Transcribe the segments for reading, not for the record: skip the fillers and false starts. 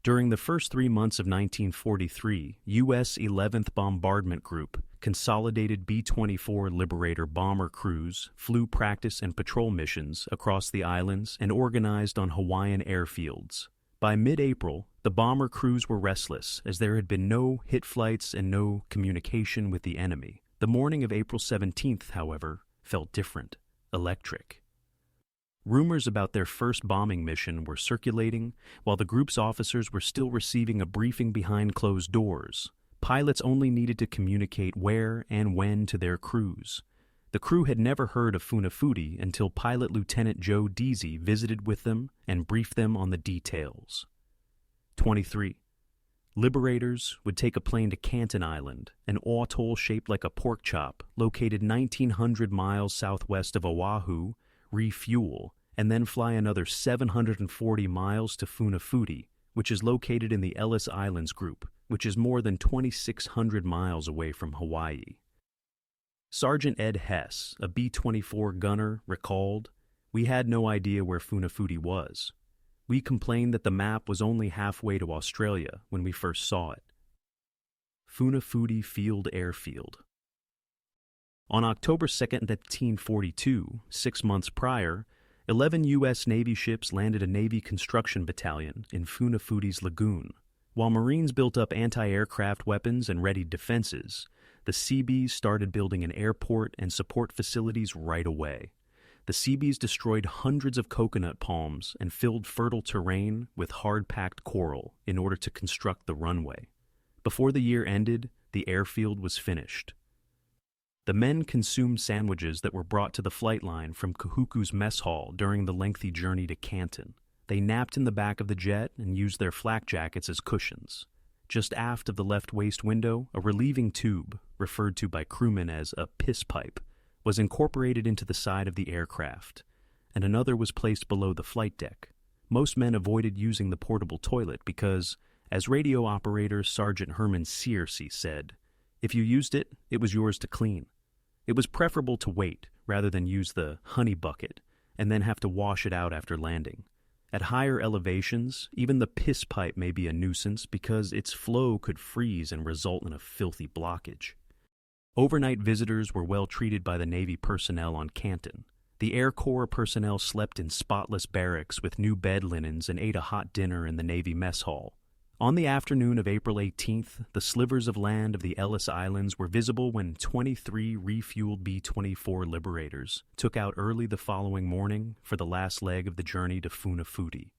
During the first 3 months of 1943, U.S. 11th Bombardment Group consolidated B-24 Liberator bomber crews, flew practice and patrol missions across the islands, and organized on Hawaiian airfields. By mid-April, the bomber crews were restless, as there had been no hit flights and no communication with the enemy. The morning of April 17th, however, felt different, electric. Rumors about their first bombing mission were circulating, while the group's officers were still receiving a briefing behind closed doors. Pilots only needed to communicate where and when to their crews. The crew had never heard of Funafuti until Pilot Lieutenant Joe Deasy visited with them and briefed them on the details. 23. Liberators would take a plane to Canton Island, an atoll shaped like a pork chop, located 1,900 miles southwest of Oahu, refuel, and then fly another 740 miles to Funafuti, which is located in the Ellis Islands group, which is more than 2,600 miles away from Hawaii. Sergeant Ed Hess, a B-24 gunner, recalled, "We had no idea where Funafuti was. We complained that the map was only halfway to Australia when we first saw it." Funafuti Field Airfield. On October 2, 1942, 6 months prior, 11 U.S. Navy ships landed a Navy construction battalion in Funafuti's lagoon. While Marines built up anti-aircraft weapons and readied defenses, the Seabees started building an airport and support facilities right away. The Seabees destroyed hundreds of coconut palms and filled fertile terrain with hard-packed coral in order to construct the runway. Before the year ended, the airfield was finished. The men consumed sandwiches that were brought to the flight line from Kahuku's mess hall during the lengthy journey to Canton. They napped in the back of the jet and used their flak jackets as cushions. Just aft of the left waist window, a relieving tube, referred to by crewmen as a piss pipe, was incorporated into the side of the aircraft, and another was placed below the flight deck. Most men avoided using the portable toilet because, as radio operator Sergeant Herman Searcy said, if you used it, it was yours to clean. It was preferable to wait rather than use the honey bucket and then have to wash it out after landing. At higher elevations, even the piss pipe may be a nuisance because its flow could freeze and result in a filthy blockage. Overnight visitors were well treated by the Navy personnel on Canton. The Air Corps personnel slept in spotless barracks with new bed linens and ate a hot dinner in the Navy mess hall. On the afternoon of April 18th, the slivers of land of the Ellis Islands were visible when 23 refueled B-24 Liberators took out early the following morning for the last leg of the journey to Funafuti.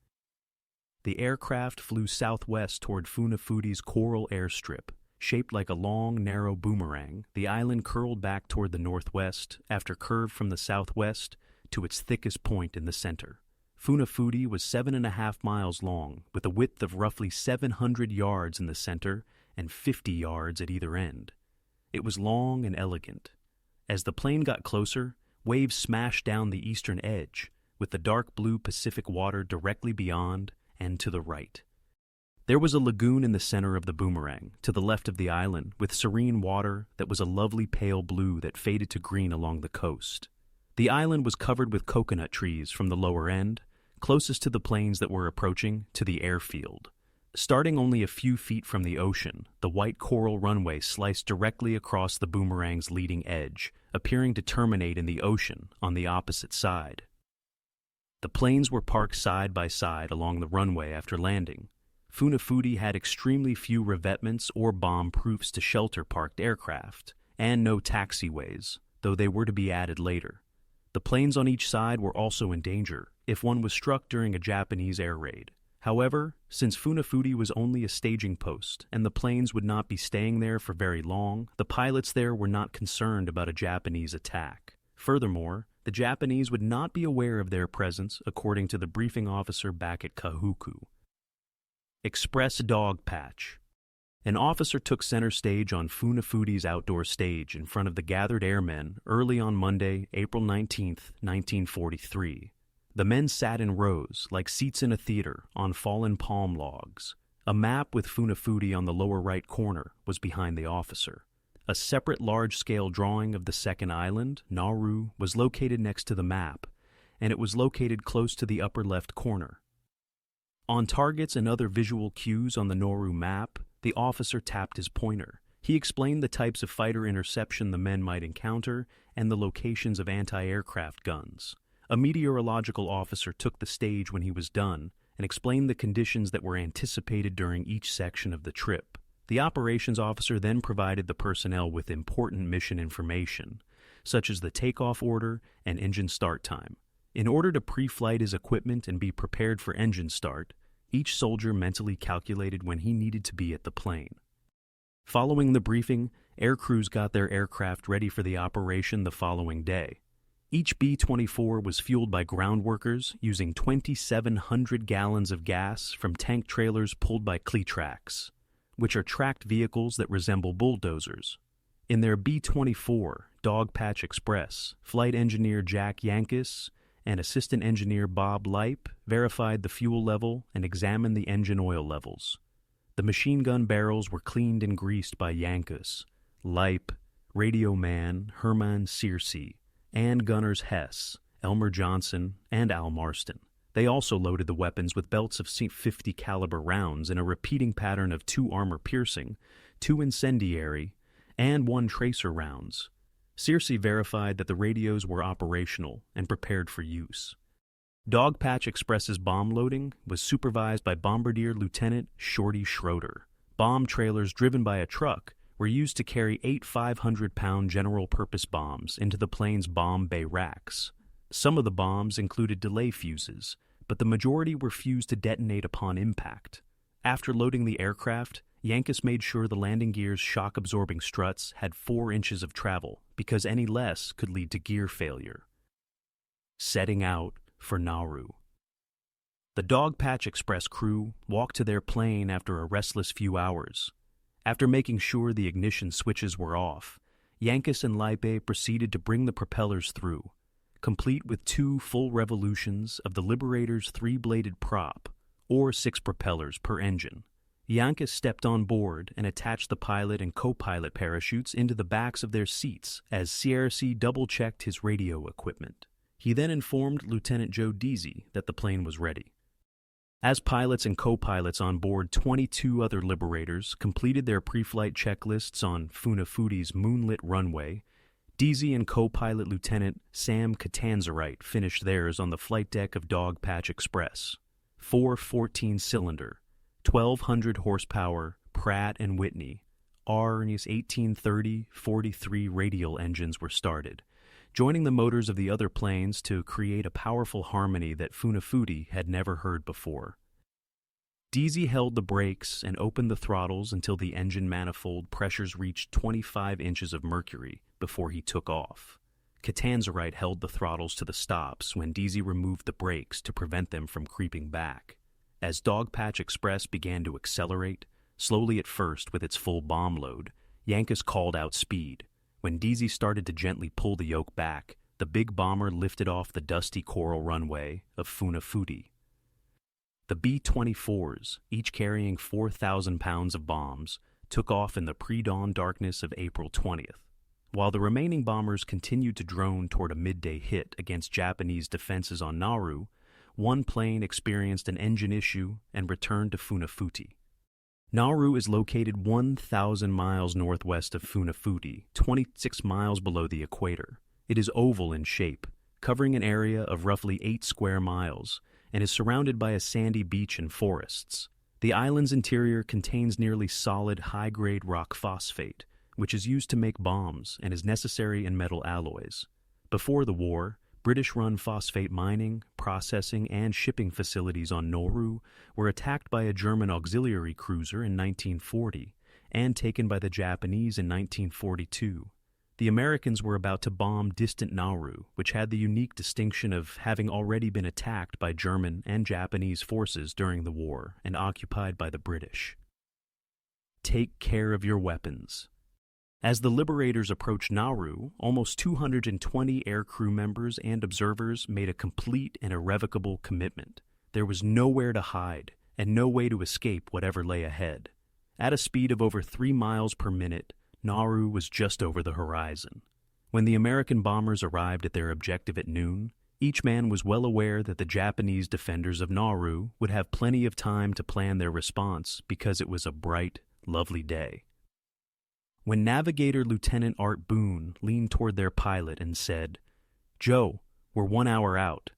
The aircraft flew southwest toward Funafuti's coral airstrip. Shaped like a long, narrow boomerang, the island curled back toward the northwest after curved from the southwest to its thickest point in the center. Funafuti was 7.5 miles long, with a width of roughly 700 yards in the center and 50 yards at either end. It was long and elegant. As the plane got closer, waves smashed down the eastern edge, with the dark blue Pacific water directly beyond and to the right. There was a lagoon in the center of the boomerang, to the left of the island, with serene water that was a lovely pale blue that faded to green along the coast. The island was covered with coconut trees from the lower end, closest to the planes that were approaching, to the airfield. Starting only a few feet from the ocean, the white coral runway sliced directly across the boomerang's leading edge, appearing to terminate in the ocean on the opposite side. The planes were parked side by side along the runway after landing. Funafuti had extremely few revetments or bomb-proofs to shelter parked aircraft, and no taxiways, though they were to be added later. The planes on each side were also in danger if one was struck during a Japanese air raid. However, since Funafuti was only a staging post and the planes would not be staying there for very long, the pilots there were not concerned about a Japanese attack. Furthermore, the Japanese would not be aware of their presence, according to the briefing officer back at Kahuku. Express Dogpatch. An officer took center stage on Funafuti's outdoor stage in front of the gathered airmen early on Monday, April 19, 1943. The men sat in rows, like seats in a theater, on fallen palm logs. A map with Funafuti on the lower right corner was behind the officer. A separate large-scale drawing of the second island, Naru, was located next to the map, and it was located close to the upper left corner. On targets and other visual cues on the Nauru map, the officer tapped his pointer. He explained the types of fighter interception the men might encounter and the locations of anti-aircraft guns. A meteorological officer took the stage when he was done and explained the conditions that were anticipated during each section of the trip. The operations officer then provided the personnel with important mission information, such as the takeoff order and engine start time. In order to pre-flight his equipment and be prepared for engine start, each soldier mentally calculated when he needed to be at the plane. Following the briefing, air crews got their aircraft ready for the operation the following day. Each B-24 was fueled by ground workers using 2,700 gallons of gas from tank trailers pulled by Cleatracks, which are tracked vehicles that resemble bulldozers. In their B-24 Dogpatch Express, flight engineer Jack Yankis and assistant engineer Bob Leip verified the fuel level and examined the engine oil levels. The machine gun barrels were cleaned and greased by Yankis, Leip, Radio Man, Herman Searcy, and gunners Hess, Elmer Johnson, and Al Marston. They also loaded the weapons with belts of .50 caliber rounds in a repeating pattern of 2 armor-piercing, 2 incendiary, and 1 tracer rounds. Searcy verified that the radios were operational and prepared for use. Dogpatch Express's bomb loading was supervised by Bombardier Lieutenant Shorty Schroeder. Bomb trailers driven by a truck were used to carry 8 500-pound general-purpose bombs into the plane's bomb bay racks. Some of the bombs included delay fuses, but the majority were fused to detonate upon impact. After loading the aircraft, Yankis made sure the landing gear's shock-absorbing struts had 4 inches of travel, because any less could lead to gear failure. Setting out for Nauru. The Dogpatch Express crew walked to their plane after a restless few hours. After making sure the ignition switches were off, Yankis and Leipe proceeded to bring the propellers through, complete with 2 full revolutions of the Liberator's 3-bladed prop, or 6 propellers per engine. Yankis stepped on board and attached the pilot and co-pilot parachutes into the backs of their seats as CRC double-checked his radio equipment. He then informed Lieutenant Joe Deasy that the plane was ready. As pilots and co-pilots on board 22 other Liberators completed their pre-flight checklists on Funafuti's moonlit runway, Deasy and co-pilot Lieutenant Sam Catanzarite finished theirs on the flight deck of Dogpatch Express. 4 14-cylinder, 1,200 horsepower Pratt & Whitney Ar's 1830-43 radial engines were started, joining the motors of the other planes to create a powerful harmony that Funafuti had never heard before. Deasy held the brakes and opened the throttles until the engine manifold pressures reached 25 inches of mercury before he took off. Catanzarite held the throttles to the stops when Deasy removed the brakes to prevent them from creeping back. As Dogpatch Express began to accelerate, slowly at first with its full bomb load, Yankis called out speed. When Deasy started to gently pull the yoke back, the big bomber lifted off the dusty coral runway of Funafuti. The B-24s, each carrying 4,000 pounds of bombs, took off in the pre-dawn darkness of April 20th. While the remaining bombers continued to drone toward a midday hit against Japanese defenses on Nauru, one plane experienced an engine issue and returned to Funafuti. Nauru is located 1,000 miles northwest of Funafuti, 26 miles below the equator. It is oval in shape, covering an area of roughly 8 square miles, and is surrounded by a sandy beach and forests. The island's interior contains nearly solid high-grade rock phosphate, which is used to make bombs and is necessary in metal alloys. Before the war, British-run phosphate mining, processing, and shipping facilities on Nauru were attacked by a German auxiliary cruiser in 1940 and taken by the Japanese in 1942. The Americans were about to bomb distant Nauru, which had the unique distinction of having already been attacked by German and Japanese forces during the war and occupied by the British. Take care of your weapons. As the Liberators approached Nauru, almost 220 air crew members and observers made a complete and irrevocable commitment. There was nowhere to hide and no way to escape whatever lay ahead. At a speed of over 3 miles per minute, Nauru was just over the horizon. When the American bombers arrived at their objective at noon, Each man was well aware that the Japanese defenders of Nauru would have plenty of time to plan their response because it was a bright, lovely day. When Navigator Lieutenant Art Boone leaned toward their pilot and said, "Joe, we're 1 hour out,"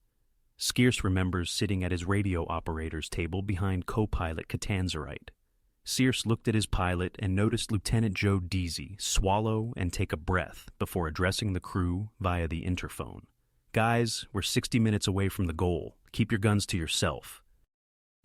Skeers remembers sitting at his radio operator's table behind co-pilot Catanzarite. Searce looked at his pilot and noticed Lieutenant Joe Deasy swallow and take a breath before addressing the crew via the interphone. "Guys, we're 60 minutes away from the goal. Keep your guns to yourself."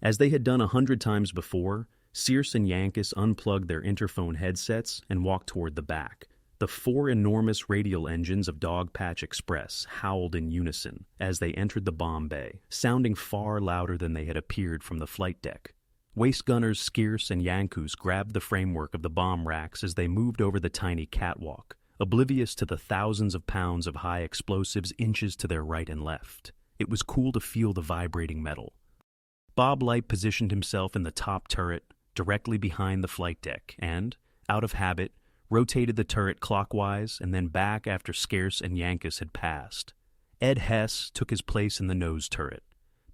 As they had done 100 times before, Searce and Yankus unplugged their interphone headsets and walked toward the back. The 4 enormous radial engines of Dogpatch Express howled in unison as they entered the bomb bay, sounding far louder than they had appeared from the flight deck. Waist gunners Skeers and Yankus grabbed the framework of the bomb racks as they moved over the tiny catwalk, oblivious to the thousands of pounds of high explosives inches to their right and left. It was cool to feel the vibrating metal. Bob Light positioned himself in the top turret, directly behind the flight deck, and, out of habit, rotated the turret clockwise and then back after Skeers and Yankus had passed. Ed Hess took his place in the nose turret.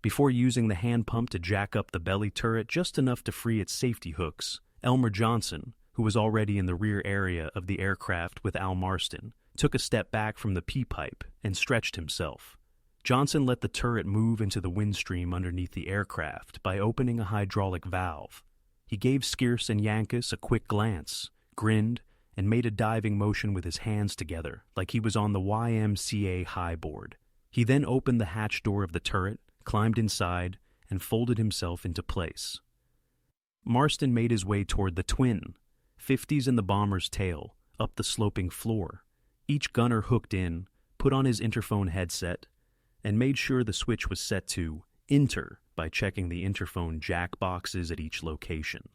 Before using the hand pump to jack up the belly turret just enough to free its safety hooks, Elmer Johnson, who was already in the rear area of the aircraft with Al Marston, took a step back from the P-pipe and stretched himself. Johnson let the turret move into the windstream underneath the aircraft by opening a hydraulic valve. He gave Skeers and Yankus a quick glance, grinned, and made a diving motion with his hands together, like he was on the YMCA high board. He then opened the hatch door of the turret, climbed inside, and folded himself into place. Marston made his way toward the twin, 50s in the bomber's tail, up the sloping floor. Each gunner hooked in, put on his interphone headset, and made sure the switch was set to Inter by checking the interphone jack boxes at each location.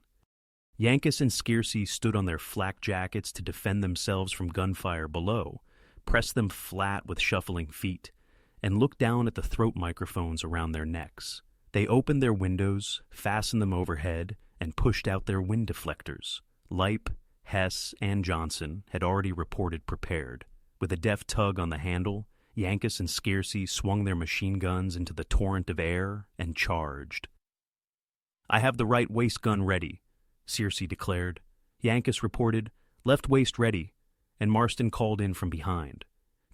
Yankus and Skeersy stood on their flak jackets to defend themselves from gunfire below, pressed them flat with shuffling feet, and looked down at the throat microphones around their necks. They opened their windows, fastened them overhead, and pushed out their wind deflectors. Leip, Hess, and Johnson had already reported prepared. With a deft tug on the handle, Yankus and Skeersy swung their machine guns into the torrent of air and charged. "I have the right waist gun ready," Skeersy declared. Yankus reported, "Left waist ready," and Marston called in from behind.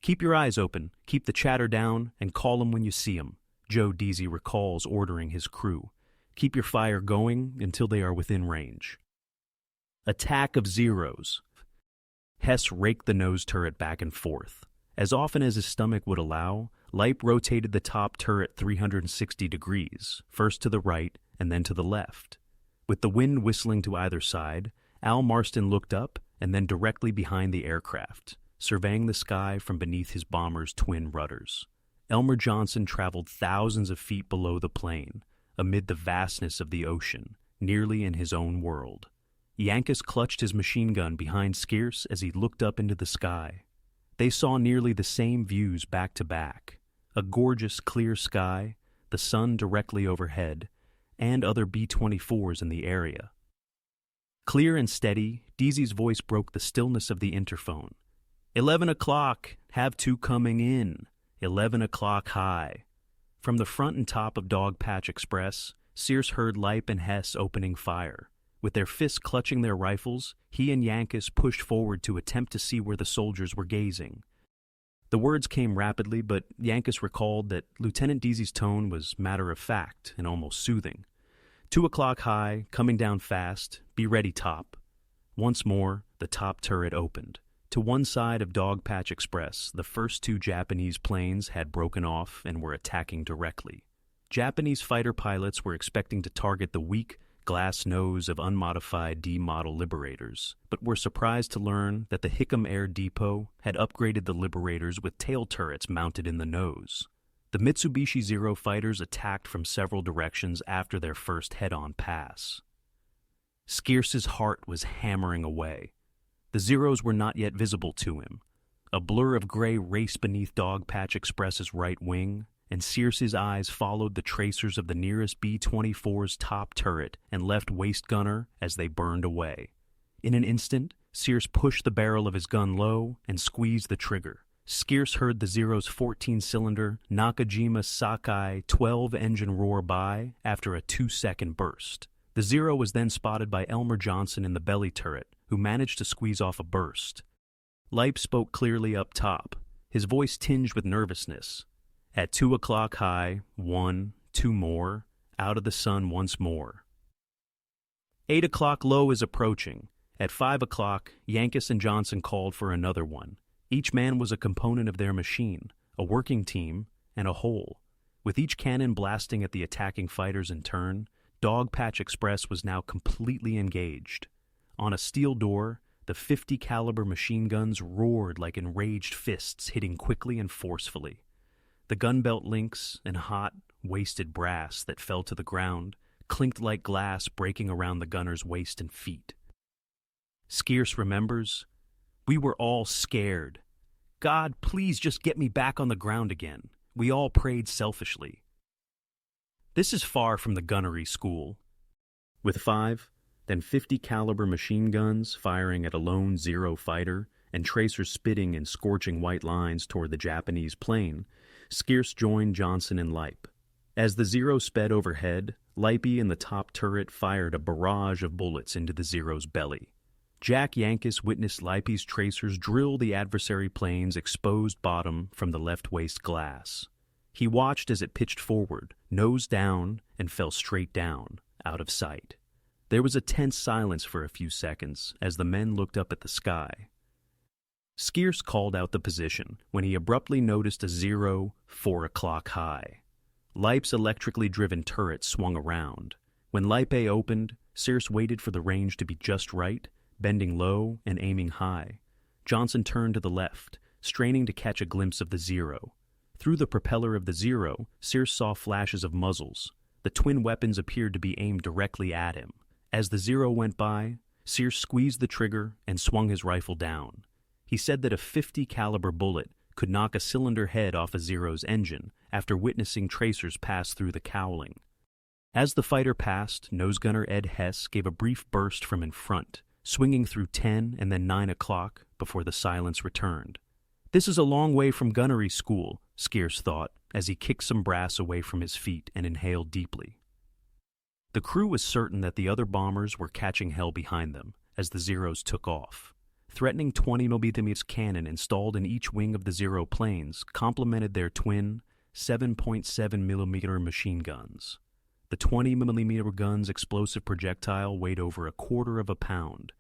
"Keep your eyes open, keep the chatter down, and call 'em when you see 'em," Joe Deasy recalls ordering his crew. "Keep your fire going until they are within range." Attack of Zeros. Hess raked the nose turret back and forth. As often as his stomach would allow, Leip rotated the top turret 360 degrees, first to the right and then to the left. With the wind whistling to either side, Al Marston looked up and then directly behind the aircraft, surveying the sky from beneath his bomber's twin rudders. Elmer Johnson traveled thousands of feet below the plane, amid the vastness of the ocean, nearly in his own world. Yankus clutched his machine gun behind Skeers as he looked up into the sky. They saw nearly the same views back to back: a gorgeous, clear sky, the sun directly overhead, and other B-24s in the area. Clear and steady, Deasy's voice broke the stillness of the interphone. 11 o'clock, have 2 coming in. 11 o'clock high." From the front and top of Dogpatch Express, Searce heard Leip and Hess opening fire. With their fists clutching their rifles, he and Yankus pushed forward to attempt to see where the soldiers were gazing. The words came rapidly, but Yankus recalled that Lieutenant Deasy's tone was matter-of-fact and almost soothing. 2 o'clock high, coming down fast, be ready top. Once more, the top turret opened. To one side of Dogpatch Express, the first 2 Japanese planes had broken off and were attacking directly. Japanese fighter pilots were expecting to target the weak, glass nose of unmodified D-model Liberators, but were surprised to learn that the Hickam Air Depot had upgraded the Liberators with tail turrets mounted in the nose. The Mitsubishi Zero fighters attacked from several directions after their first head-on pass. Skeers's heart was hammering away. The Zeros were not yet visible to him. A blur of gray raced beneath Dogpatch Express's right wing, and Searce's eyes followed the tracers of the nearest B-24's top turret and left waist gunner as they burned away. In an instant, Searce pushed the barrel of his gun low and squeezed the trigger. Scarce heard the Zero's 14-cylinder Nakajima Sakai 12-engine roar by after a 2-second burst. The Zero was then spotted by Elmer Johnson in the belly turret, who managed to squeeze off a burst. Lipe spoke clearly up top, his voice tinged with nervousness. At 2 o'clock high, 1, 2 more, out of the sun once more. 8 o'clock low is approaching. At 5 o'clock, Yankus and Johnson called for another one. Each man was a component of their machine, a working team, and a whole. With each cannon blasting at the attacking fighters in turn, Dogpatch Express was now completely engaged. On a steel door, the 50 caliber machine guns roared like enraged fists hitting quickly and forcefully. The gunbelt links and hot, wasted brass that fell to the ground clinked like glass breaking around the gunner's waist and feet. Scarce remembers, "We were all scared. God, please just get me back on the ground again." We all prayed selfishly. This is far from the gunnery school. With 5, then 50 caliber machine guns firing at a lone Zero fighter and tracers spitting in scorching white lines toward the Japanese plane, Scarce joined Johnson and Lipe. As the Zero sped overhead, Lipe in the top turret fired a barrage of bullets into the Zero's belly. Jack Yankus witnessed Lipe's tracers drill the adversary plane's exposed bottom from the left waist glass. He watched as it pitched forward, nose down, and fell straight down, out of sight. There was a tense silence for a few seconds as the men looked up at the sky. Scarce called out the position when he abruptly noticed a Zero 4 o'clock high. Lipe's electrically driven turret swung around. When Lipe opened, Scarce waited for the range to be just right, bending low and aiming high. Johnson turned to the left, straining to catch a glimpse of the Zero. Through the propeller of the Zero, Scarce saw flashes of muzzles. The twin weapons appeared to be aimed directly at him. As the Zero went by, Scarce squeezed the trigger and swung his rifle down. He said that a 50 caliber bullet could knock a cylinder head off a Zero's engine after witnessing tracers pass through the cowling. As the fighter passed, nose gunner Ed Hess gave a brief burst from in front, swinging through 10 and then 9 o'clock before the silence returned. This is a long way from gunnery school, Scarce thought, as he kicked some brass away from his feet and inhaled deeply. The crew was certain that the other bombers were catching hell behind them as the Zeros took off. Threatening 20mm cannon installed in each wing of the Zero planes complemented their twin 7.7mm machine guns. The 20mm gun's explosive projectile weighed over 1/4 of a pound,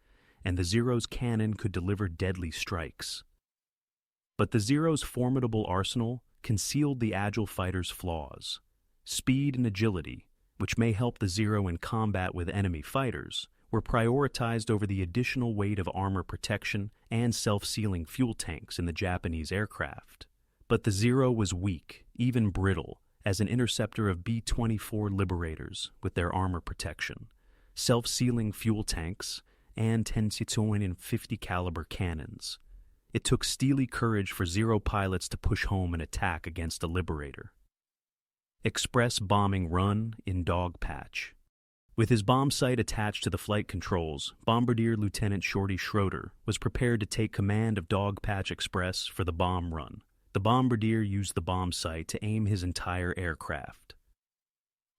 and the Zero's cannon could deliver deadly strikes. But the Zero's formidable arsenal concealed the agile fighter's flaws. Speed and agility, which may help the Zero in combat with enemy fighters, were prioritized over the additional weight of armor protection and self-sealing fuel tanks in the Japanese aircraft. But the Zero was weak, even brittle, as an interceptor of B-24 Liberators with their armor protection, self-sealing fuel tanks, and 10-50 caliber cannons. It took steely courage for Zero pilots to push home an attack against a Liberator. Express bombing run in Dogpatch. With his bomb sight attached to the flight controls, Bombardier Lieutenant Shorty Schroeder was prepared to take command of Dogpatch Express for the bomb run. The Bombardier used the bomb sight to aim his entire aircraft.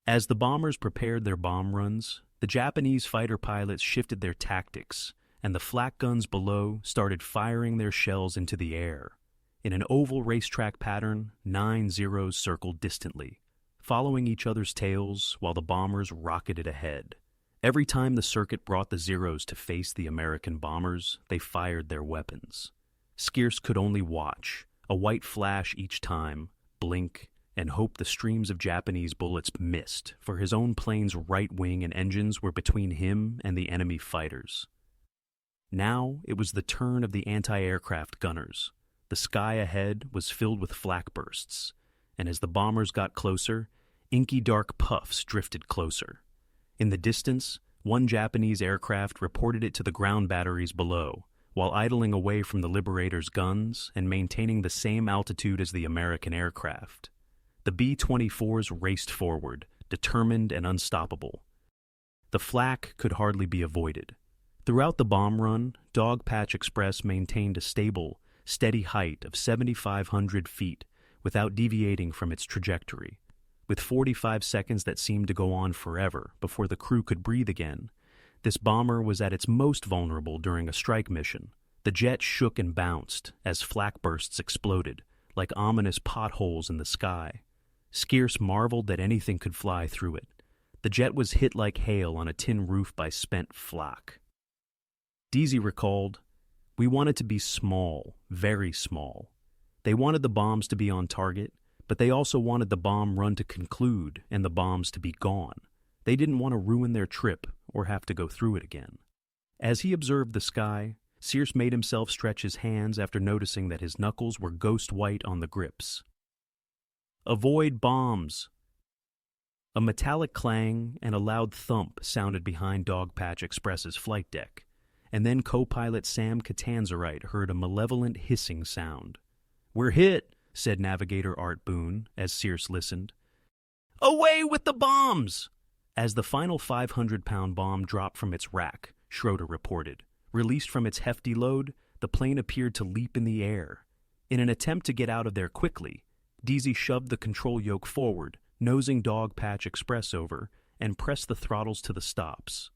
As the bombers prepared their bomb runs, the Japanese fighter pilots shifted their tactics, and the flak guns below started firing their shells into the air. In an oval racetrack pattern, 9 Zeros circled distantly, following each other's tails while the bombers rocketed ahead. Every time the circuit brought the Zeros to face the American bombers, they fired their weapons. Scarce could only watch, a white flash each time, blink, and hope the streams of Japanese bullets missed, for his own plane's right wing and engines were between him and the enemy fighters. Now it was the turn of the anti-aircraft gunners. The sky ahead was filled with flak bursts, and as the bombers got closer, inky dark puffs drifted closer. In the distance, one Japanese aircraft reported it to the ground batteries below, while idling away from the Liberators' guns and maintaining the same altitude as the American aircraft. The B-24s raced forward, determined and unstoppable. The flak could hardly be avoided. Throughout the bomb run, Dogpatch Express maintained a stable steady height of 7,500 feet without deviating from its trajectory. With 45 seconds that seemed to go on forever before the crew could breathe again, this bomber was at its most vulnerable during a strike mission. The jet shook and bounced as flak bursts exploded, like ominous potholes in the sky. Scarce marveled that anything could fly through it. The jet was hit like hail on a tin roof by spent flak. Deasy recalled, "We wanted to be small, very small. They wanted the bombs to be on target, but they also wanted the bomb run to conclude and the bombs to be gone. They didn't want to ruin their trip or have to go through it again." As he observed the sky, Sears made himself stretch his hands after noticing that his knuckles were ghost white on the grips. "Avoid bombs!" A metallic clang and a loud thump sounded behind Dogpatch Express's flight deck, and then co-pilot Sam Catanzarite heard a malevolent hissing sound. "We're hit," said navigator Art Boone as Sears listened. "Away with the bombs!" As the final 500-pound bomb dropped from its rack, Schroeder reported. Released from its hefty load, the plane appeared to leap in the air. In an attempt to get out of there quickly, Deasy shoved the control yoke forward, nosing Dogpatch Express over, and pressed the throttles to the stops.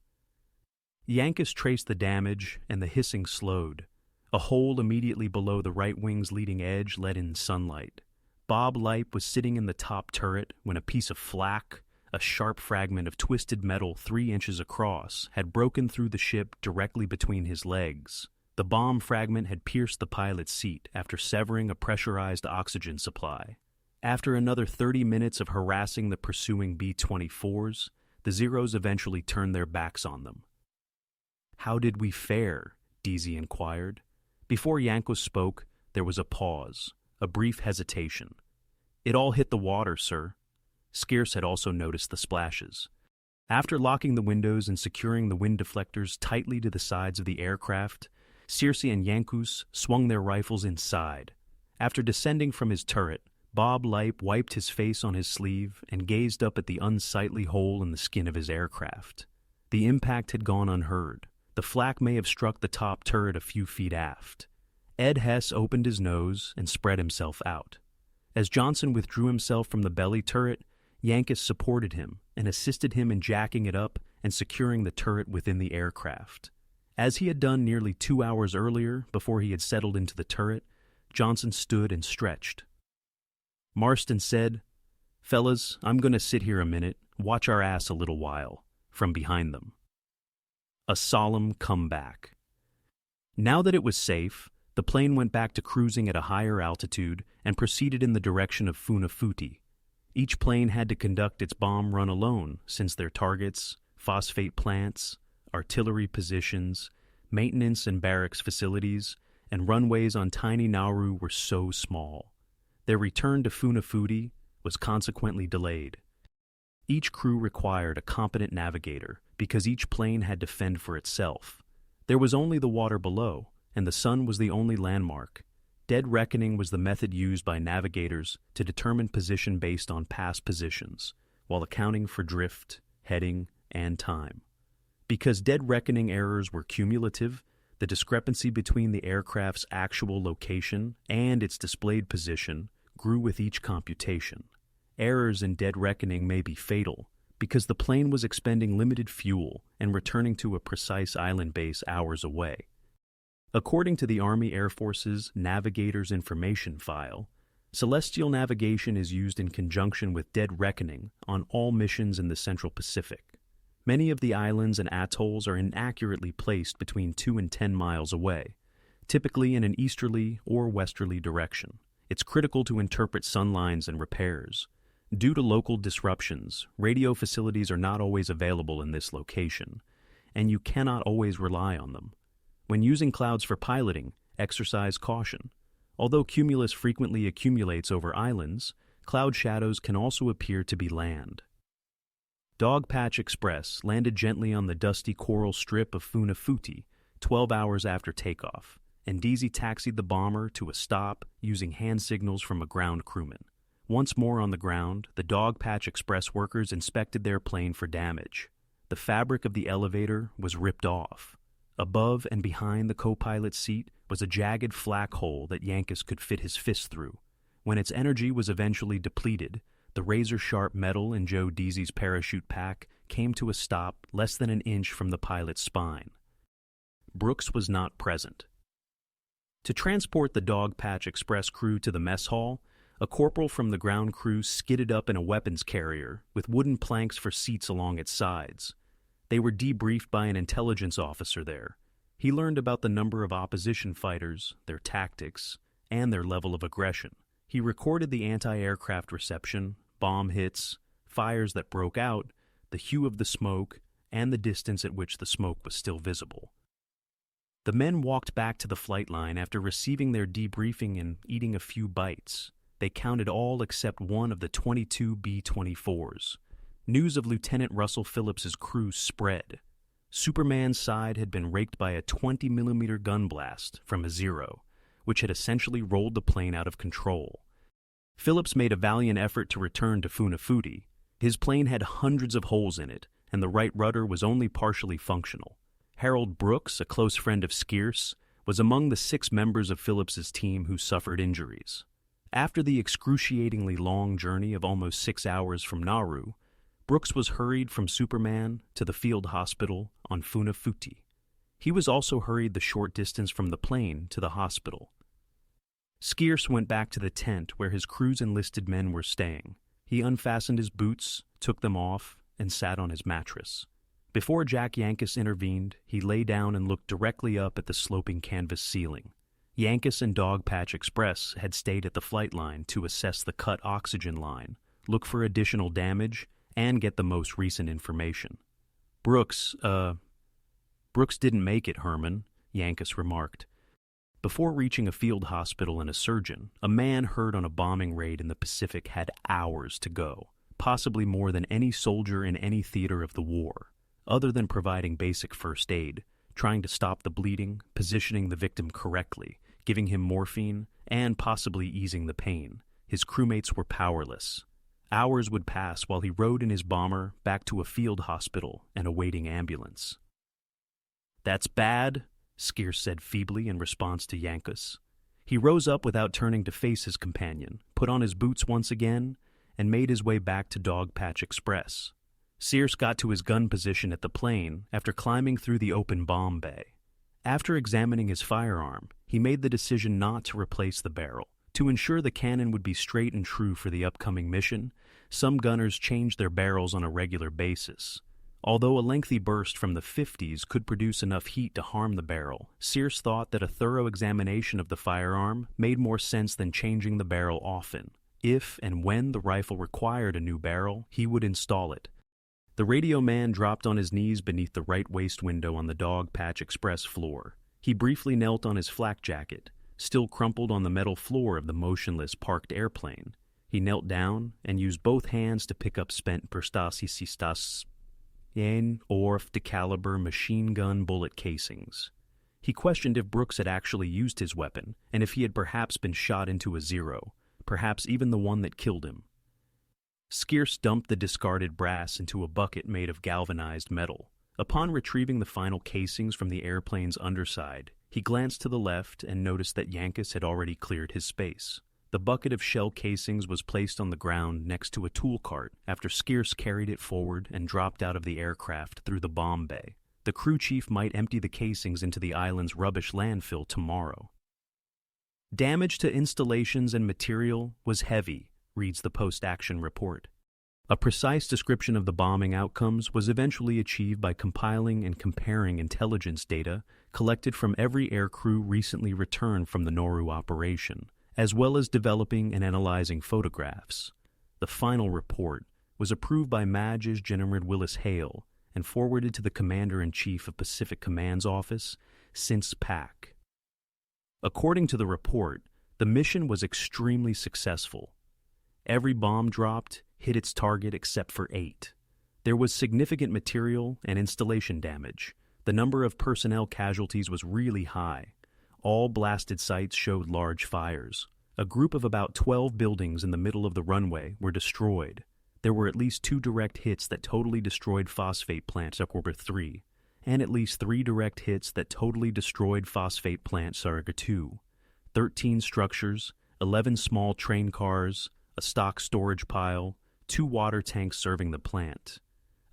Yankus traced the damage, and the hissing slowed. A hole immediately below the right wing's leading edge let in sunlight. Bob Lipe was sitting in the top turret when a piece of flak, a sharp fragment of twisted metal 3 inches across, had broken through the ship directly between his legs. The bomb fragment had pierced the pilot's seat after severing a pressurized oxygen supply. After another 30 minutes of harassing the pursuing B-24s, the Zeros eventually turned their backs on them. "How did we fare?" Deasy inquired. Before Yankos spoke, there was a pause, a brief hesitation. "It all hit the water, sir." Scarce had also noticed the splashes. After locking the windows and securing the wind deflectors tightly to the sides of the aircraft, Searcy and Yankus swung their rifles inside. After descending from his turret, Bob Lipe wiped his face on his sleeve and gazed up at the unsightly hole in the skin of his aircraft. The impact had gone unheard. The flak may have struck the top turret a few feet aft. Ed Hess opened his nose and spread himself out. As Johnson withdrew himself from the belly turret, Yankus supported him and assisted him in jacking it up and securing the turret within the aircraft. As he had done nearly 2 hours earlier before he had settled into the turret, Johnson stood and stretched. Marston said, "Fellas, I'm going to sit here a minute, watch our ass a little while," from behind them. A solemn comeback. Now that it was safe, the plane went back to cruising at a higher altitude and proceeded in the direction of Funafuti. Each plane had to conduct its bomb run alone since their targets, phosphate plants, artillery positions, maintenance and barracks facilities, and runways on tiny Nauru were so small. Their return to Funafuti was consequently delayed. Each crew required a competent navigator because each plane had to fend for itself. There was only the water below, and the sun was the only landmark. Dead reckoning was the method used by navigators to determine position based on past positions, while accounting for drift, heading, and time. Because dead reckoning errors were cumulative, the discrepancy between the aircraft's actual location and its displayed position grew with each computation. Errors in dead reckoning may be fatal, because the plane was expending limited fuel and returning to a precise island base hours away. According to the Army Air Force's Navigator's Information File, celestial navigation is used in conjunction with dead reckoning on all missions in the Central Pacific. Many of the islands and atolls are inaccurately placed between 2 and 10 miles away, typically in an easterly or westerly direction. It's critical to interpret sunlines and repairs. Due to local disruptions, radio facilities are not always available in this location, and you cannot always rely on them. When using clouds for piloting, exercise caution. Although cumulus frequently accumulates over islands, cloud shadows can also appear to be land. Dogpatch Express landed gently on the dusty coral strip of Funafuti 12 hours after takeoff, and Deasy taxied the bomber to a stop using hand signals from a ground crewman. Once more on the ground, the Dogpatch Express workers inspected their plane for damage. The fabric of the elevator was ripped off. Above and behind the co-pilot's seat was a jagged flak hole that Yankus could fit his fist through. When its energy was eventually depleted, the razor-sharp metal in Joe Deasy's parachute pack came to a stop less than an inch from the pilot's spine. Brooks was not present. To transport the Dogpatch Express crew to the mess hall, a corporal from the ground crew skidded up in a weapons carrier with wooden planks for seats along its sides. They were debriefed by an intelligence officer there. He learned about the number of opposition fighters, their tactics, and their level of aggression. He recorded the anti-aircraft reception, bomb hits, fires that broke out, the hue of the smoke, and the distance at which the smoke was still visible. The men walked back to the flight line after receiving their debriefing and eating a few bites. They counted all except one of the 22 B-24s. News of Lieutenant Russell Phillips's crew spread. Superman's side had been raked by a 20-millimeter gun blast from a Zero, which had essentially rolled the plane out of control. Phillips made a valiant effort to return to Funafuti. His plane had hundreds of holes in it, and the right rudder was only partially functional. Harold Brooks, a close friend of Skeer's, was among the 6 members of Phillips's team who suffered injuries. After the excruciatingly long journey of almost 6 hours from Nauru, Brooks was hurried from Superman to the field hospital on Funafuti. He was also hurried the short distance from the plane to the hospital. Skeer's went back to the tent where his crew's enlisted men were staying. He unfastened his boots, took them off, and sat on his mattress. Before Jack Yankus intervened, he lay down and looked directly up at the sloping canvas ceiling. Yankus and Dogpatch Express had stayed at the flight line to assess the cut oxygen line, look for additional damage, and get the most recent information. Brooks didn't make it, Herman, Yankus remarked. Before reaching a field hospital and a surgeon, a man hurt on a bombing raid in the Pacific had hours to go, possibly more than any soldier in any theater of the war. Other than providing basic first aid, trying to stop the bleeding, positioning the victim correctly, giving him morphine, and possibly easing the pain, his crewmates were powerless. Hours would pass while he rode in his bomber back to a field hospital and a waiting ambulance. "That's bad," Skeer said feebly in response to Yankus. He rose up without turning to face his companion, put on his boots once again, and made his way back to Dogpatch Express. Sears got to his gun position at the plane after climbing through the open bomb bay. After examining his firearm, he made the decision not to replace the barrel. To ensure the cannon would be straight and true for the upcoming mission, some gunners changed their barrels on a regular basis. Although a lengthy burst from the 50s could produce enough heat to harm the barrel, Sears thought that a thorough examination of the firearm made more sense than changing the barrel often. If and when the rifle required a new barrel, he would install it. The radio man dropped on his knees beneath the right waist window on the Dogpatch Express floor. He briefly knelt on his flak jacket, still crumpled on the metal floor of the motionless parked airplane. He knelt down and used both hands to pick up spent Perstasis or caliber machine gun bullet casings. He questioned if Brooks had actually used his weapon, and if he had perhaps been shot into a Zero, perhaps even the one that killed him. Skeer's dumped the discarded brass into a bucket made of galvanized metal. Upon retrieving the final casings from the airplane's underside, he glanced to the left and noticed that Yankus had already cleared his space. The bucket of shell casings was placed on the ground next to a tool cart after Skeers carried it forward and dropped out of the aircraft through the bomb bay. The crew chief might empty the casings into the island's rubbish landfill tomorrow. Damage to installations and material was heavy, reads the post-action report. A precise description of the bombing outcomes was eventually achieved by compiling and comparing intelligence data collected from every aircrew recently returned from the Nauru operation, as well as developing and analyzing photographs. The final report was approved by Major General Willis Hale and forwarded to the Commander-in-Chief of Pacific Command's office, Since Pack. According to the report, the mission was extremely successful. Every bomb dropped hit its target except for 8. There was significant material and installation damage. The number of personnel casualties was really high. All blasted sites showed large fires. A group of about 12 buildings in the middle of the runway were destroyed. There were at least 2 direct hits that totally destroyed phosphate plants at Orbit 3, and at least 3 direct hits that totally destroyed phosphate plant WW2, 13 structures, 11 small train cars, a stock storage pile, 2 water tanks serving the plant,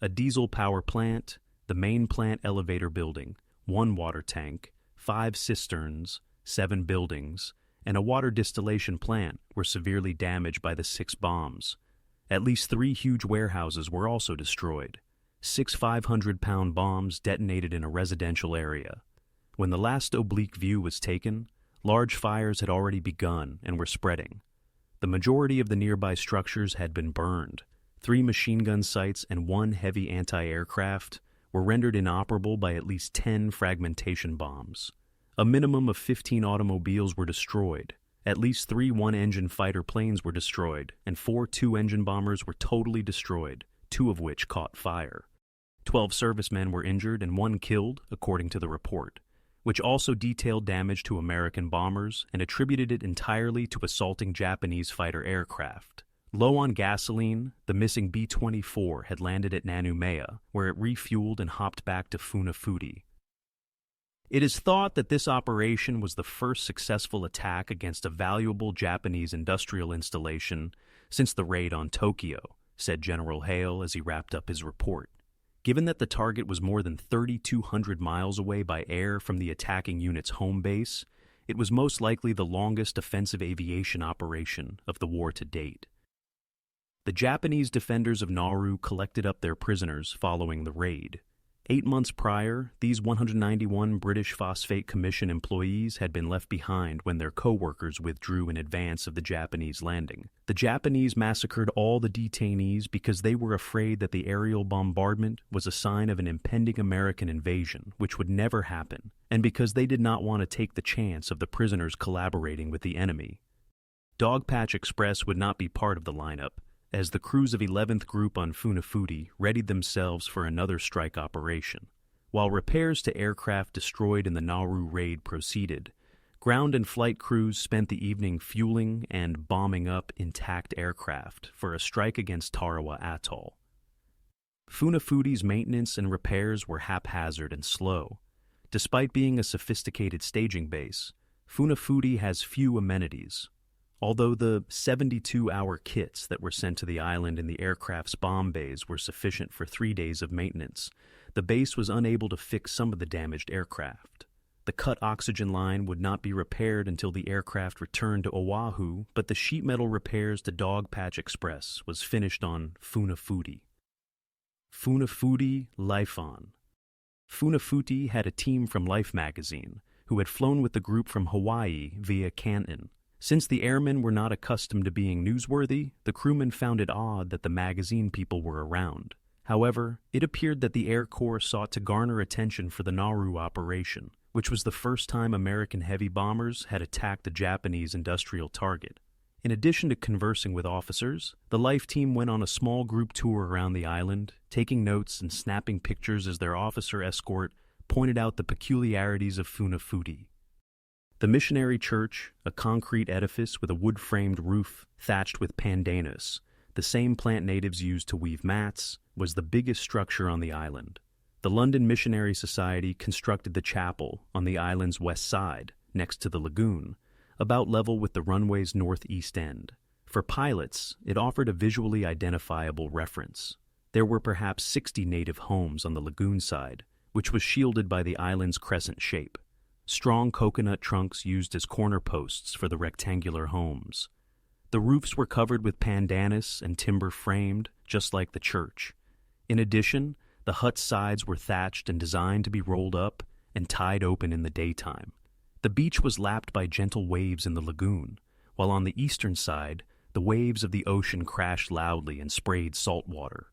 a diesel power plant, the main plant elevator building, 1 water tank, 5 cisterns, 7 buildings, and a water distillation plant were severely damaged by the 6 bombs. At least 3 huge warehouses were also destroyed. 6 500-pound bombs detonated in a residential area. When the last oblique view was taken, large fires had already begun and were spreading. The majority of the nearby structures had been burned. 3 machine gun sites and 1 heavy anti-aircraft were rendered inoperable by at least 10 fragmentation bombs. A minimum of 15 automobiles were destroyed. At least 3 one-engine fighter planes were destroyed, and 4 two-engine bombers were totally destroyed, 2 of which caught fire. 12 servicemen were injured and 1 killed, according to the report, which also detailed damage to American bombers and attributed it entirely to assaulting Japanese fighter aircraft. Low on gasoline, the missing B-24 had landed at Nanumea, where it refueled and hopped back to Funafuti. It is thought that this operation was the first successful attack against a valuable Japanese industrial installation since the raid on Tokyo, said General Hale as he wrapped up his report. Given that the target was more than 3,200 miles away by air from the attacking unit's home base, it was most likely the longest offensive aviation operation of the war to date. The Japanese defenders of Nauru collected up their prisoners following the raid. 8 months prior, these 191 British Phosphate Commission employees had been left behind when their co-workers withdrew in advance of the Japanese landing. The Japanese massacred all the detainees because they were afraid that the aerial bombardment was a sign of an impending American invasion, which would never happen, and because they did not want to take the chance of the prisoners collaborating with the enemy. Dogpatch Express would not be part of the lineup, as the crews of 11th Group on Funafuti readied themselves for another strike operation. While repairs to aircraft destroyed in the Nauru raid proceeded, ground and flight crews spent the evening fueling and bombing up intact aircraft for a strike against Tarawa Atoll. Funafuti's maintenance and repairs were haphazard and slow. Despite being a sophisticated staging base, Funafuti has few amenities. Although the 72-hour kits that were sent to the island in the aircraft's bomb bays were sufficient for 3 days of maintenance, the base was unable to fix some of the damaged aircraft. The cut oxygen line would not be repaired until the aircraft returned to Oahu, but the sheet metal repairs to Dogpatch Express was finished on Funafuti. Funafuti Life On. Funafuti had a team from Life magazine, who had flown with the group from Hawaii via Canton. Since the airmen were not accustomed to being newsworthy, the crewmen found it odd that the magazine people were around. However, it appeared that the Air Corps sought to garner attention for the Nauru operation, which was the first time American heavy bombers had attacked a Japanese industrial target. In addition to conversing with officers, the Life team went on a small group tour around the island, taking notes and snapping pictures as their officer escort pointed out the peculiarities of Funafuti. The missionary church, a concrete edifice with a wood-framed roof thatched with pandanus, the same plant natives used to weave mats, was the biggest structure on the island. The London Missionary Society constructed the chapel on the island's west side, next to the lagoon, about level with the runway's northeast end. For pilots, it offered a visually identifiable reference. There were perhaps 60 native homes on the lagoon side, which was shielded by the island's crescent shape. Strong coconut trunks used as corner posts for the rectangular homes. The roofs were covered with pandanus and timber framed, just like the church. In addition, the hut's sides were thatched and designed to be rolled up and tied open in the daytime. The beach was lapped by gentle waves in the lagoon, while on the eastern side, the waves of the ocean crashed loudly and sprayed salt water.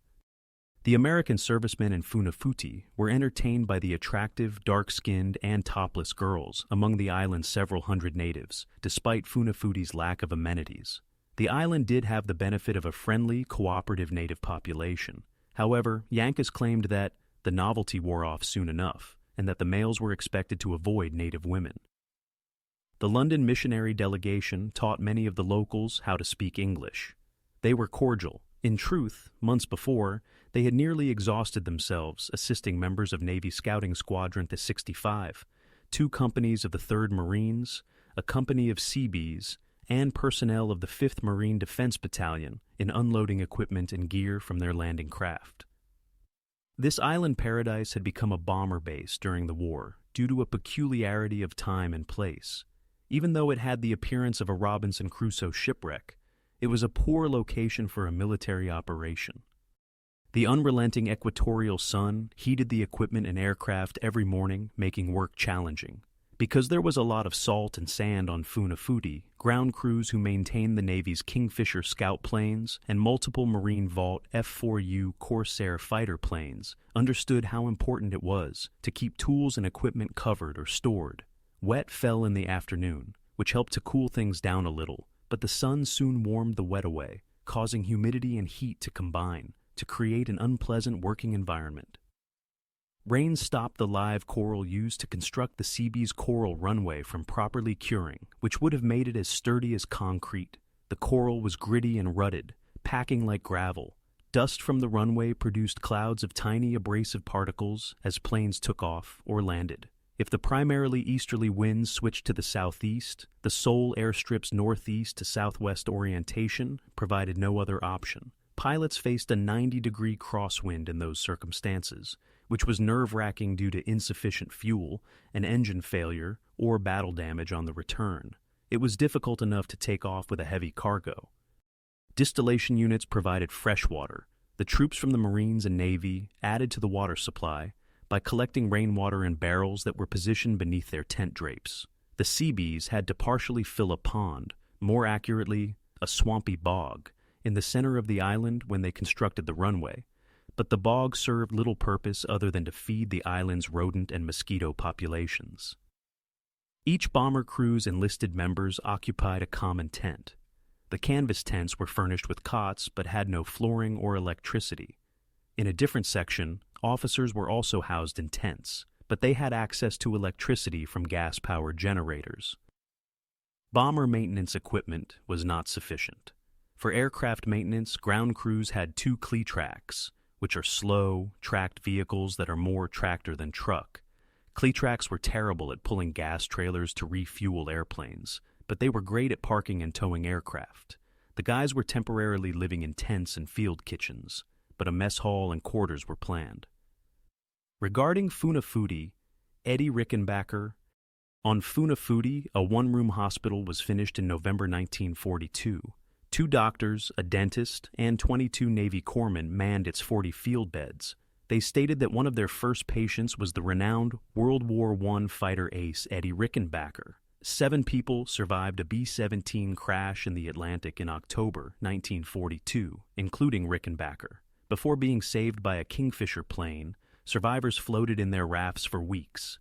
The American servicemen in Funafuti were entertained by the attractive, dark-skinned, and topless girls among the island's several hundred natives, despite Funafuti's lack of amenities. The island did have the benefit of a friendly, cooperative native population. However, Yankas claimed that the novelty wore off soon enough, and that the males were expected to avoid native women. The London missionary delegation taught many of the locals how to speak English. They were cordial, In truth, months before, they had nearly exhausted themselves assisting members of Navy Scouting Squadron the 65, 2 companies of the 3rd Marines, a company of Seabees, and personnel of the 5th Marine Defense Battalion in unloading equipment and gear from their landing craft. This island paradise had become a bomber base during the war due to a peculiarity of time and place. Even though it had the appearance of a Robinson Crusoe shipwreck, it was a poor location for a military operation. The unrelenting equatorial sun heated the equipment and aircraft every morning, making work challenging. Because there was a lot of salt and sand on Funafuti, ground crews who maintained the Navy's Kingfisher scout planes and multiple Marine Vault F-4U Corsair fighter planes understood how important it was to keep tools and equipment covered or stored. Wet fell in the afternoon, which helped to cool things down a little, but the sun soon warmed the wet away, causing humidity and heat to combine to create an unpleasant working environment. Rain stopped the live coral used to construct the Seabees coral runway from properly curing, which would have made it as sturdy as concrete. The coral was gritty and rutted, packing like gravel. Dust from the runway produced clouds of tiny abrasive particles as planes took off or landed. If the primarily easterly winds switched to the southeast, the sole airstrip's northeast to southwest orientation provided no other option. Pilots faced a 90-degree crosswind in those circumstances, which was nerve-wracking due to insufficient fuel, an engine failure, or battle damage on the return. It was difficult enough to take off with a heavy cargo. Distillation units provided fresh water. The troops from the Marines and Navy added to the water supply by collecting rainwater in barrels that were positioned beneath their tent drapes. The Seabees had to partially fill a pond, more accurately, a swampy bog, in the center of the island when they constructed the runway, but the bog served little purpose other than to feed the island's rodent and mosquito populations. Each bomber crew's enlisted members occupied a common tent. The canvas tents were furnished with cots but had no flooring or electricity. In a different section, officers were also housed in tents, but they had access to electricity from gas-powered generators. Bomber maintenance equipment was not sufficient. For aircraft maintenance, ground crews had 2 Cleatraks, which are slow, tracked vehicles that are more tractor than truck. Cleatraks were terrible at pulling gas trailers to refuel airplanes, but they were great at parking and towing aircraft. The guys were temporarily living in tents and field kitchens, but a mess hall and quarters were planned. Regarding Funafuti, Eddie Rickenbacker, on Funafuti, a 1-room hospital was finished in November 1942. 2 doctors, a dentist, and 22 Navy corpsmen manned its 40 field beds. They stated that one of their first patients was the renowned World War I fighter ace Eddie Rickenbacker. 7 people survived a B-17 crash in the Atlantic in October 1942, including Rickenbacker. Before being saved by a Kingfisher plane, survivors floated in their rafts for weeks.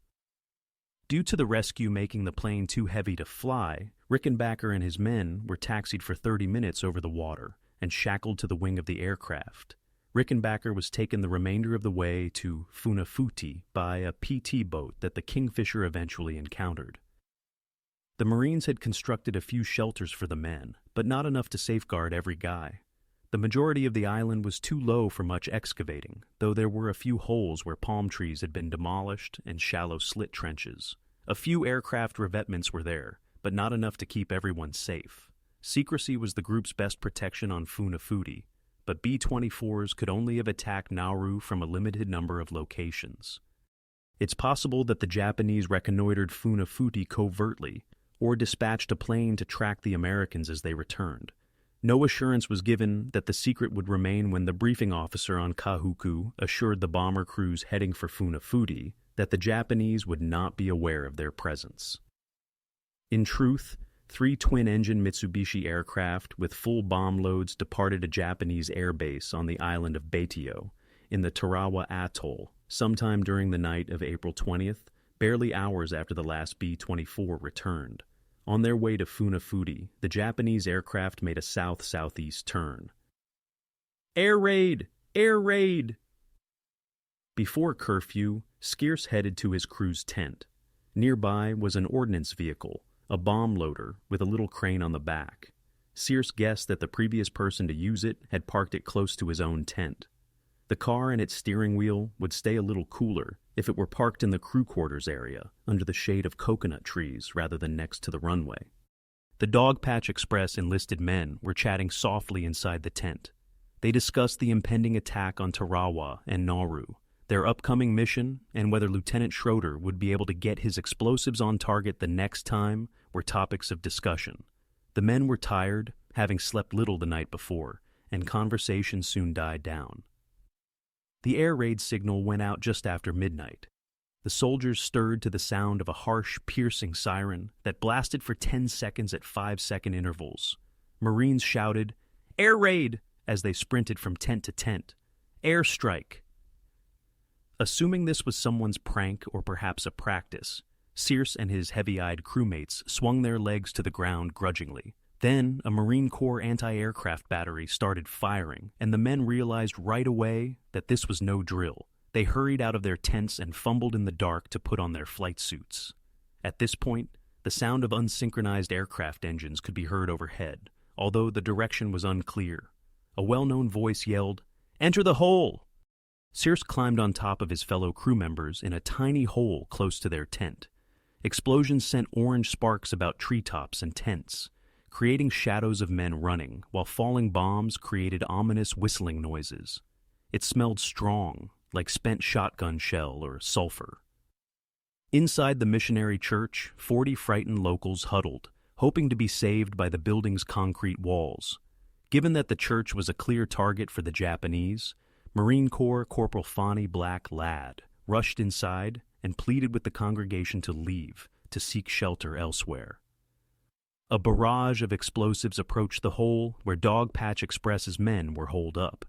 Due to the rescue making the plane too heavy to fly, Rickenbacker and his men were taxied for 30 minutes over the water and shackled to the wing of the aircraft. Rickenbacker was taken the remainder of the way to Funafuti by a PT boat that the Kingfisher eventually encountered. The Marines had constructed a few shelters for the men, but not enough to safeguard every guy. The majority of the island was too low for much excavating, though there were a few holes where palm trees had been demolished and shallow slit trenches. A few aircraft revetments were there, but not enough to keep everyone safe. Secrecy was the group's best protection on Funafuti, but B-24s could only have attacked Nauru from a limited number of locations. It's possible that the Japanese reconnoitered Funafuti covertly, or dispatched a plane to track the Americans as they returned. No assurance was given that the secret would remain when the briefing officer on Kahuku assured the bomber crews heading for Funafuti that the Japanese would not be aware of their presence. In truth, 3 twin-engine Mitsubishi aircraft with full bomb loads departed a Japanese airbase on the island of Baitio in the Tarawa Atoll sometime during the night of April 20th, barely hours after the last B-24 returned. On their way to Funafuti, the Japanese aircraft made a south-southeast turn. Air raid! Air raid! Before curfew, Skeers headed to his crew's tent. Nearby was an ordnance vehicle, a bomb loader with a little crane on the back. Sears guessed that the previous person to use it had parked it close to his own tent. The car and its steering wheel would stay a little cooler if it were parked in the crew quarters area, under the shade of coconut trees rather than next to the runway. The Dogpatch Express enlisted men were chatting softly inside the tent. They discussed the impending attack on Tarawa and Nauru, their upcoming mission, and whether Lieutenant Schroeder would be able to get his explosives on target the next time were topics of discussion. The men were tired, having slept little the night before, and conversation soon died down. The air raid signal went out just after midnight. The soldiers stirred to the sound of a harsh, piercing siren that blasted for 10 seconds at 5-second intervals. Marines shouted, "Air raid!" as they sprinted from tent to tent. "Air strike!" Assuming this was someone's prank or perhaps a practice, Sears and his heavy-eyed crewmates swung their legs to the ground grudgingly. Then, a Marine Corps anti-aircraft battery started firing, and the men realized right away that this was no drill. They hurried out of their tents and fumbled in the dark to put on their flight suits. At this point, the sound of unsynchronized aircraft engines could be heard overhead, although the direction was unclear. A well-known voice yelled, "Enter the hole!" Sears climbed on top of his fellow crew members in a tiny hole close to their tent. Explosions sent orange sparks about treetops and tents, creating shadows of men running, while falling bombs created ominous whistling noises. It smelled strong, like spent shotgun shell or sulfur. Inside the missionary church, 40 frightened locals huddled, hoping to be saved by the building's concrete walls. Given that the church was a clear target for the Japanese, Marine Corps Corporal Fani Black Ladd rushed inside and pleaded with the congregation to leave, to seek shelter elsewhere. A barrage of explosives approached the hole where Dogpatch Express's men were holed up,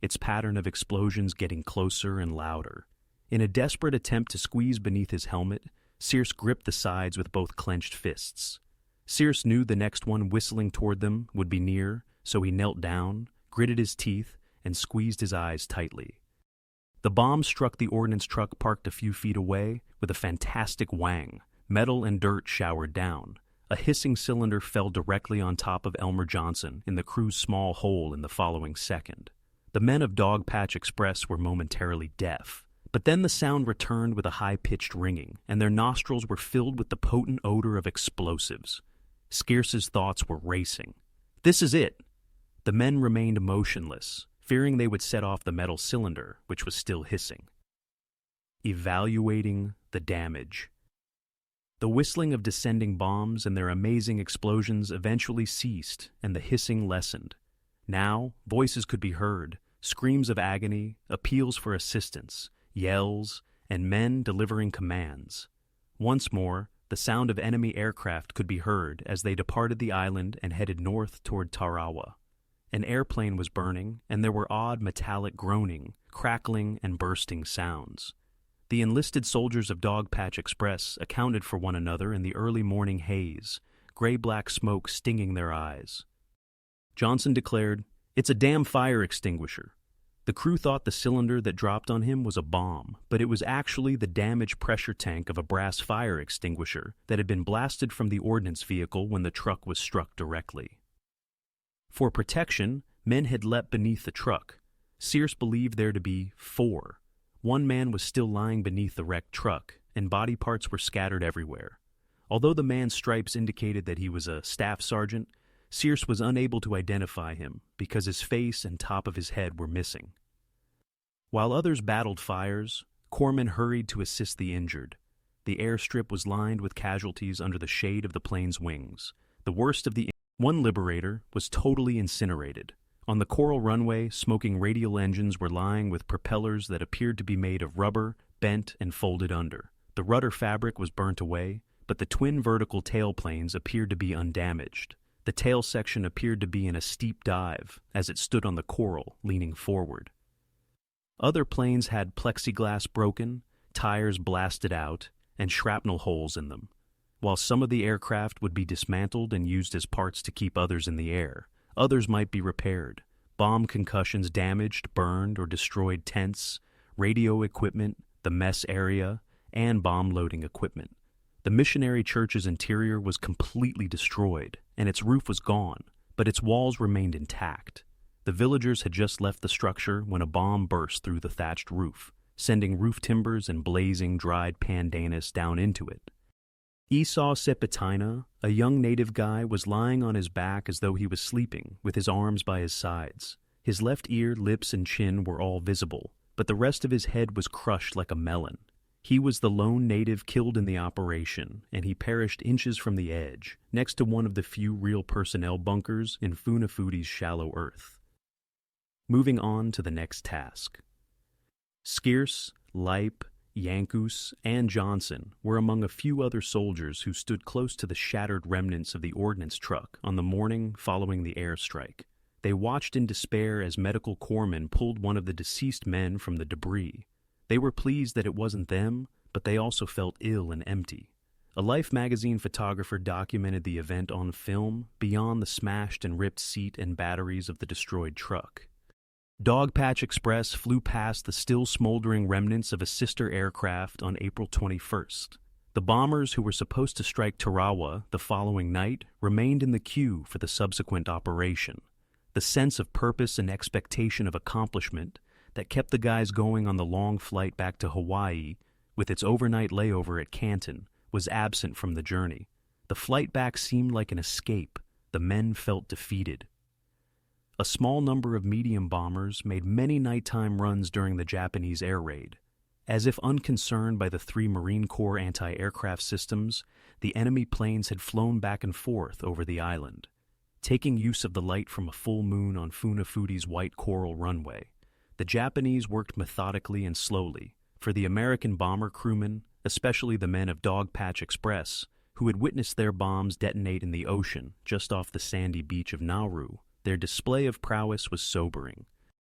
its pattern of explosions getting closer and louder. In a desperate attempt to squeeze beneath his helmet, Sears gripped the sides with both clenched fists. Sears knew the next one whistling toward them would be near, so he knelt down, gritted his teeth, and squeezed his eyes tightly. The bomb struck the ordnance truck parked a few feet away with a fantastic whang. Metal and dirt showered down. A hissing cylinder fell directly on top of Elmer Johnson in the crew's small hole in the following second. The men of Dogpatch Express were momentarily deaf, but then the sound returned with a high-pitched ringing, and their nostrils were filled with the potent odor of explosives. Scarce's thoughts were racing. This is it! The men remained motionless, fearing they would set off the metal cylinder, which was still hissing. Evaluating the damage. The whistling of descending bombs and their amazing explosions eventually ceased, and the hissing lessened. Now, voices could be heard, screams of agony, appeals for assistance, yells, and men delivering commands. Once more, the sound of enemy aircraft could be heard as they departed the island and headed north toward Tarawa. An airplane was burning, and there were odd metallic groaning, crackling, and bursting sounds. The enlisted soldiers of Dogpatch Express accounted for one another in the early morning haze, gray-black smoke stinging their eyes. Johnson declared, "It's a damn fire extinguisher." The crew thought the cylinder that dropped on him was a bomb, but it was actually the damaged pressure tank of a brass fire extinguisher that had been blasted from the ordnance vehicle when the truck was struck directly. For protection, men had leapt beneath the truck. Sears believed there to be 4. One man was still lying beneath the wrecked truck, and body parts were scattered everywhere. Although the man's stripes indicated that he was a staff sergeant, Sears was unable to identify him because his face and top of his head were missing. While others battled fires, corpsmen hurried to assist the injured. The airstrip was lined with casualties under the shade of the plane's wings. The worst of the one Liberator was totally incinerated. On the coral runway, smoking radial engines were lying with propellers that appeared to be made of rubber, bent and folded under. The rudder fabric was burnt away, but the twin vertical tailplanes appeared to be undamaged. The tail section appeared to be in a steep dive as it stood on the coral, leaning forward. Other planes had plexiglass broken, tires blasted out, and shrapnel holes in them. While some of the aircraft would be dismantled and used as parts to keep others in the air, others might be repaired. Bomb concussions damaged, burned, or destroyed tents, radio equipment, the mess area, and bomb loading equipment. The missionary church's interior was completely destroyed, and its roof was gone, but its walls remained intact. The villagers had just left the structure when a bomb burst through the thatched roof, sending roof timbers and blazing dried pandanus down into it. Esau Sepetaina, a young native guy, was lying on his back as though he was sleeping, with his arms by his sides. His left ear, lips, and chin were all visible, but the rest of his head was crushed like a melon. He was the lone native killed in the operation, and he perished inches from the edge, next to one of the few real personnel bunkers in Funafuti's shallow earth. Moving on to the next task. Skierce, Lipe, Yankus, and Johnson were among a few other soldiers who stood close to the shattered remnants of the ordnance truck on the morning following the airstrike. They watched in despair as medical corpsmen pulled one of the deceased men from the debris. They were pleased that it wasn't them, but they also felt ill and empty. A Life magazine photographer documented the event on film beyond the smashed and ripped seat and batteries of the destroyed truck. Dogpatch Express flew past the still smoldering remnants of a sister aircraft on April 21st. The bombers who were supposed to strike Tarawa the following night remained in the queue for the subsequent operation. The sense of purpose and expectation of accomplishment that kept the guys going on the long flight back to Hawaii, with its overnight layover at Canton, was absent from the journey. The flight back seemed like an escape. The men felt defeated. A small number of medium bombers made many nighttime runs during the Japanese air raid. As if unconcerned by the 3 Marine Corps anti-aircraft systems, the enemy planes had flown back and forth over the island, taking use of the light from a full moon on Funafuti's white coral runway. The Japanese worked methodically and slowly, for the American bomber crewmen, especially the men of Dogpatch Express, who had witnessed their bombs detonate in the ocean just off the sandy beach of Nauru. Their display of prowess was sobering.